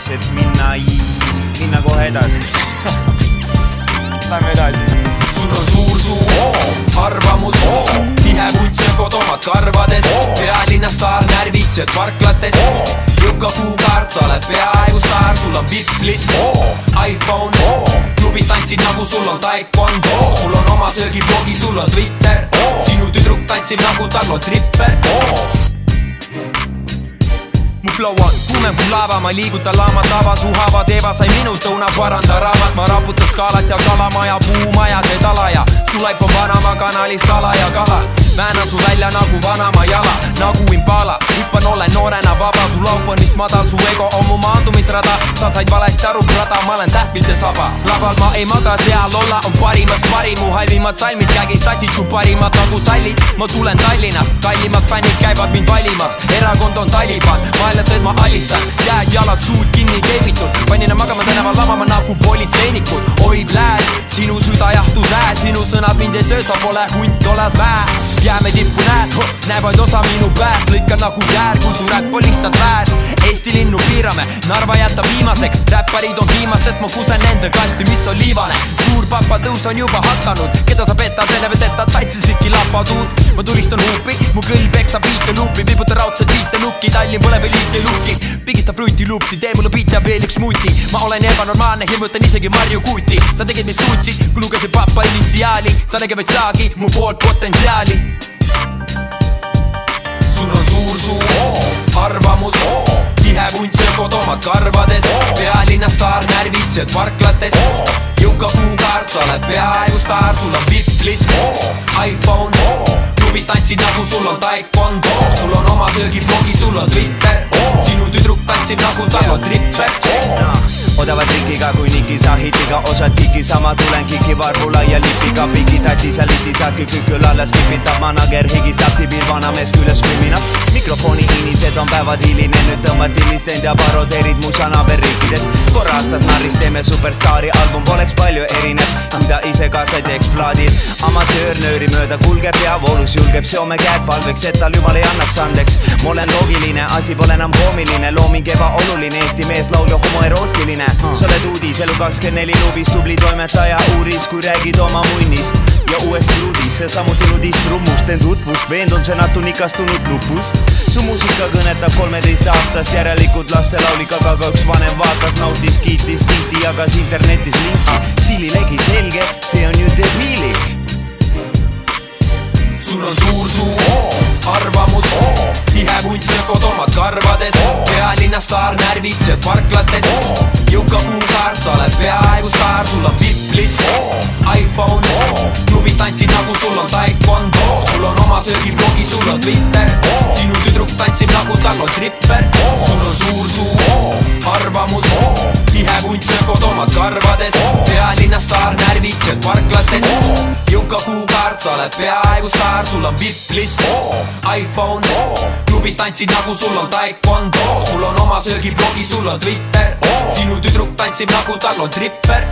selleks, et minna kohe edasi. Lähme edasi. Sul on suur suu, arvamus, tihe vuntsökod omad karvades, pealinna staar närvitsed parklates, jõuka kuukaart, sa oled peaaegu staar, sul on VIP-list, iPhone, klubis tantsid nagu sul on taekwondo, sul on oma söögiblogi, sul on Twitter, sinu tüdruk tantsib nagu tal on tripper. Mu flow on kuumem kui laava, ma liigutan laama tava, su haava teeva sai minu tõuna paranda raamat, ma raputan skaalat ja kalamaja, puumajad need alaja, su laip on Panama kanalis salaja kalal, väänan su välja nagu vanama jala, nagu Impala, hüppan olen noorena vaba, su laup on vist madal, su ego on mu maandumisrada, sa said valesti aru, brada, ma olen tähpilte saba, laval ma ei maga, seal olla on parimast parim, mu halvimad salmid kägis tassid su parimad nagu sallid, ma tulen Tallinnast, kallimad fännid käivad mind valimas, erakond on Taliban, vaenlased ma alistan, jääd jalad suud kinni keevitud, pannina magama tänaval lamama nagu politseinikud, oi plääd, sinu süda jahtus ääd, sinu sõnad mind ei söö, sa pole hunt, oled väär, jääme tippu näed, näe vaid osa minu pääs, lõika nagu käär, kui su räpp on lihtsalt väär, Eesti linnu piirame, Narva jätab viimaseks, räpparid on viimas, sest ma kusen nende kasti, mis on liivane, suur papatõus on juba hakanud, keda sa petad, vene vedeta, tatsisidki lapatuud, ma tulistan huupi, mu kõll peksab viite luupi, vibuta raudsed viite nukki, Tallinn põleb või liike lukki, pigistab fruiti luupsi, tee mulle beat ja veel üks smuuti, ma olen ebanormaalne, hirmutan isegi Marju Kuuti, sa tegid mis suutsid, kui lugesid papa initsiaali, sa näge vaid saagi, mu poolt potentsiaali. Sul on suur suu, arvamus, tihe vuntsökod omad karvades, pealinna staar närvitsed parklates, jõuka kuukaart, sa oled peaaegu staar, sul on VIP-list, iPhone, klubis tantsid nagu sul on taekwondo, sul on oma söögiblogi, sul on Twitter, sinu tüdruk tantsib nagu tal on tripper. Odava trikiga kui Niki sa hitiga, osad tiki sama tulen kiki varvula ja lipiga, pigi tati sa liti saaki kükül alla skipitab, manager higistab tibil vanamees küljes kuminab, mikrofoni inised on päevad hiline, nüüd tõmbad tillist end ja parodeerid mu naaberriikidest, korra aastas narris teeme superstaari, album poleks palju erinev, mida ise ka sa teeks plaadil, amatöör nööri mööda kulgeb ja voolus julgeb, seome käed palveks, et tal jumal ei annaks andeks, ma olen loogiline, asi pole enam koomiline, looming ebaoluline, Eesti mees laulja homoerootiline, sa oled uudis, elu 24 luubis, tubli toimetaja uuris, kui räägid oma munnist ja uuest ruudis, see samuti nudist rummust, end tutvust, veendun see natun ikastunud nupust, su muusika kõnetab 13 aastast, järelikult lastelaulikaga ka üks vanem vaatas, nautis, kiitis, tihti jagas internetis linki, siililegi selge, see on ju debiilik. Sul on suur suu, arvamus, tihe vuntsökod omad karvades, pealinna staar närvitsed parklates, jõuka kuukaart, sa oled peaaegu staar, sul on VIP-list, iPhone, klubis tantsid nagu sul on taekwondo, sul on oma söögiblogi, sul on Twitter, sinu tüdruk tantsib nagu tal on tripper, sul on suur suu, arvamus, tihe vuntsökod omad karvades, pealinna staar närvitsed parklates, jõuka kuukaart, sa oled peaaegu staar, sul on VIP-list, iPhone, klubis tantsid nagu sul on taekwondo, sul on oma söögiblogi, sul on Twitter, sinu tüdruk tantsib nagu tal on tripper.